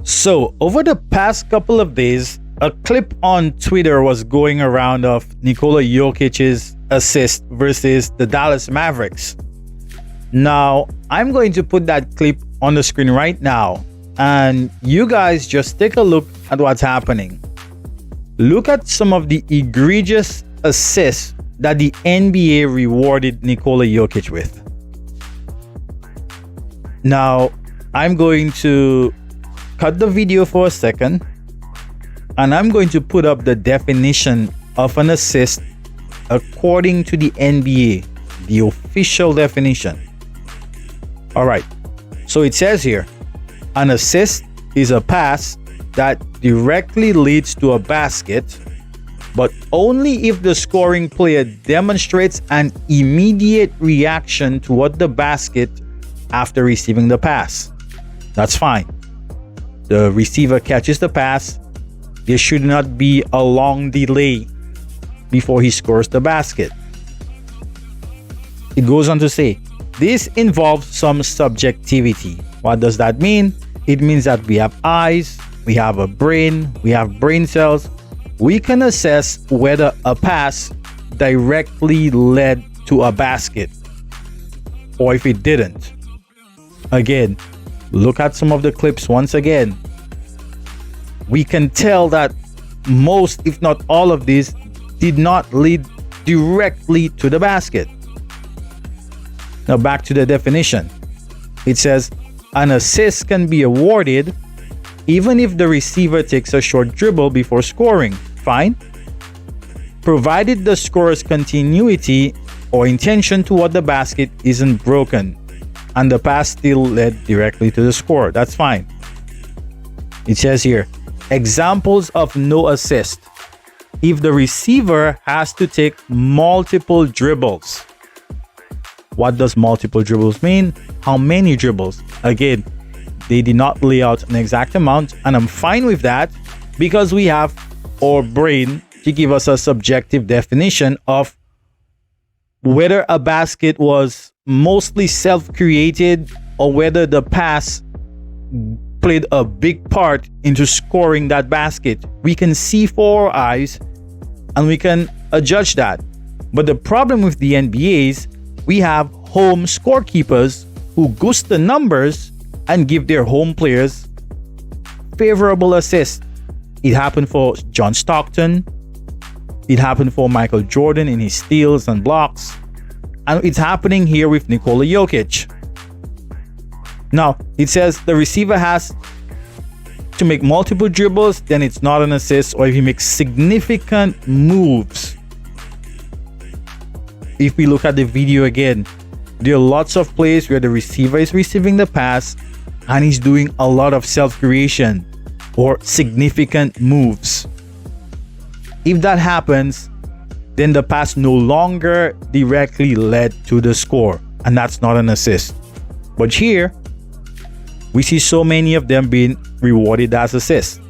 So, over the past couple of days, a clip on Twitter was going around of Nikola Jokic's assist versus the Dallas Mavericks. Now, I'm going to put that clip on the screen right now, and you guys just take a look at what's happening. Look at some of the egregious assists that the NBA rewarded Nikola Jokic with. Now, I'm going to cut the video for a second, and I'm going to put up the definition of an assist according to the NBA, the official definition. All right, so it says here, an assist is a pass that directly leads to a basket, but only if the scoring player demonstrates an immediate reaction toward the basket after receiving the pass. That's fine. The receiver catches the pass. There should not be a long delay before he scores the basket. It goes on to say, this involves some subjectivity. What does that mean? It means that we have eyes, we have a brain, we have brain cells. We can assess whether a pass directly led to a basket or if it didn't. Again, look at some of the clips once again. We can tell that most, if not all of these, did not lead directly to the basket. Now back to the definition. It says, an assist can be awarded even if the receiver takes a short dribble before scoring. Fine. Provided the scorer's continuity or intention toward the basket isn't broken and the pass still led directly to the score. That's fine. It says here, examples of no assist. If the receiver has to take multiple dribbles. What does multiple dribbles mean? How many dribbles? Again, they did not lay out an exact amount, and I'm fine with that because we have our brain to give us a subjective definition of whether a basket was mostly self-created or whether the pass played a big part into scoring that basket. We can see for our eyes and we can judge that. But the problem with the NBA is we have home scorekeepers who goose the numbers and give their home players favorable assists. It happened for John Stockton. It happened for Michael Jordan in his steals and blocks. And it's happening here with Nikola Jokic. Now, it says the receiver has to make multiple dribbles, then it's not an assist, or if he makes significant moves. If we look at the video again, there are lots of plays where the receiver is receiving the pass and he's doing a lot of self-creation or significant moves. If that happens, then the pass no longer directly led to the score, and that's not an assist. But here, we see so many of them being rewarded as assists.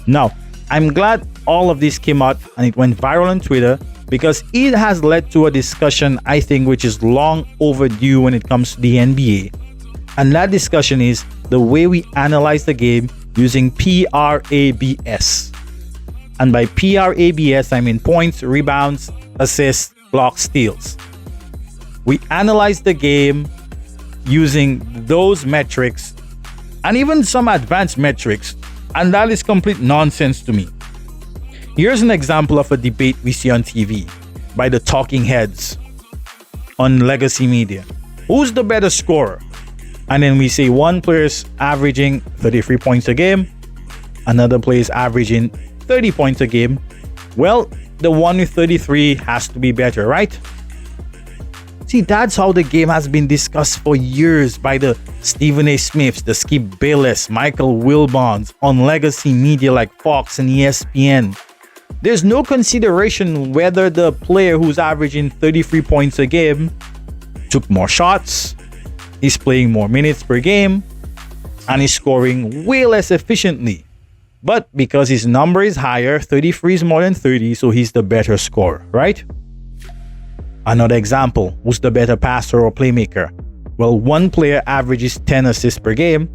Now, I'm glad all of this came out and it went viral on Twitter because it has led to a discussion, I think, which is long overdue when it comes to the NBA. And that discussion is the way we analyze the game using PRABS. And by PRABS, I mean points, rebounds, assists, blocks, steals. We analyze the game using those metrics and even some advanced metrics, and that is complete nonsense to me. Here's an example of a debate we see on TV by the talking heads on legacy media. Who's the better scorer? And then we say one player's averaging 33 points a game, another player's averaging 30 points a game. Well, the one with 33 has to be better, right? See, that's how the game has been discussed for years by the Stephen A. Smiths, the Skip Bayless, Michael Wilbons on legacy media like Fox and ESPN. There's no consideration whether the player who's averaging 33 points a game took more shots, is playing more minutes per game, and is scoring way less efficiently. But because his number is higher, 33 is more than 30, so he's the better scorer, right? Another example, who's the better passer or playmaker? Well, one player averages 10 assists per game,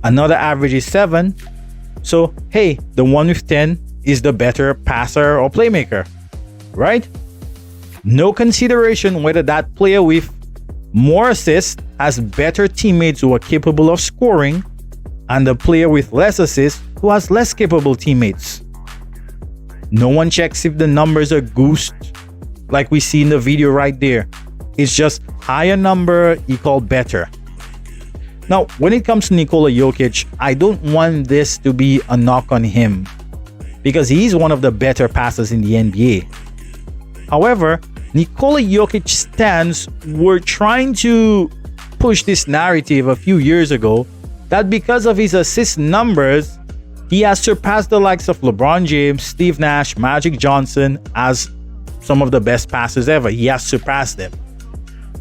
Another average is 7. So, hey, the one with 10 is the better passer or playmaker, right? No consideration whether that player with more assists has better teammates who are capable of scoring and the player with less assists who has less capable teammates. No one checks if the numbers are goosed like we see in the video right there. It's just higher number equal better. Now, when it comes to Nikola Jokic, I don't want this to be a knock on him because he's one of the better passers in the NBA. However, Nikola Jokic stands were trying to push this narrative a few years ago that because of his assist numbers, he has surpassed the likes of LeBron James, Steve Nash, Magic Johnson as some of the best passers ever. He has surpassed them.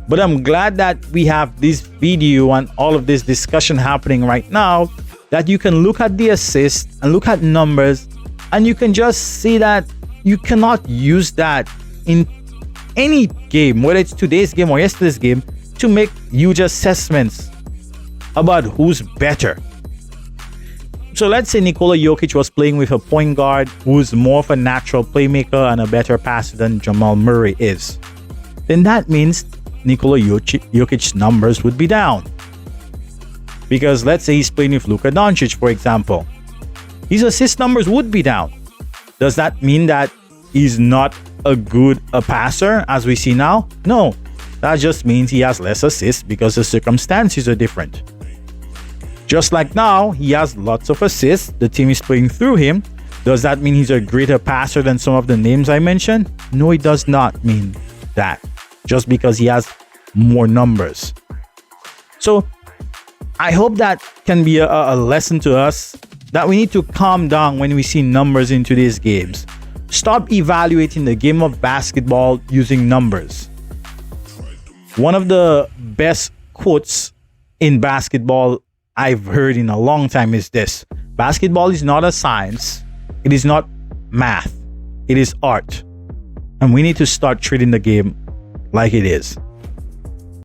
But I'm glad that we have this video and all of this discussion happening right now, that you can look at the assists and look at numbers and you can just see that you cannot use that in any game, whether it's today's game or yesterday's game, to make huge assessments about who's better. So let's say Nikola Jokic was playing with a point guard who's more of a natural playmaker and a better passer than Jamal Murray is. Then that means Nikola Jokic's numbers would be down. Because let's say he's playing with Luka Doncic, for example. His assist numbers would be down. Does that mean that he's not a good passer as we see now? No. That just means he has less assists because the circumstances are different. Just like now, he has lots of assists. The team is playing through him. Does that mean he's a greater passer than some of the names I mentioned? No, it does not mean that. Just because he has more numbers. So I hope that can be a lesson to us that we need to calm down when we see numbers in today's games. Stop evaluating the game of basketball using numbers. One of the best quotes in basketball I've heard in a long time is this: basketball is not a science. It is not math. It is art. And we need to start treating the game like it is.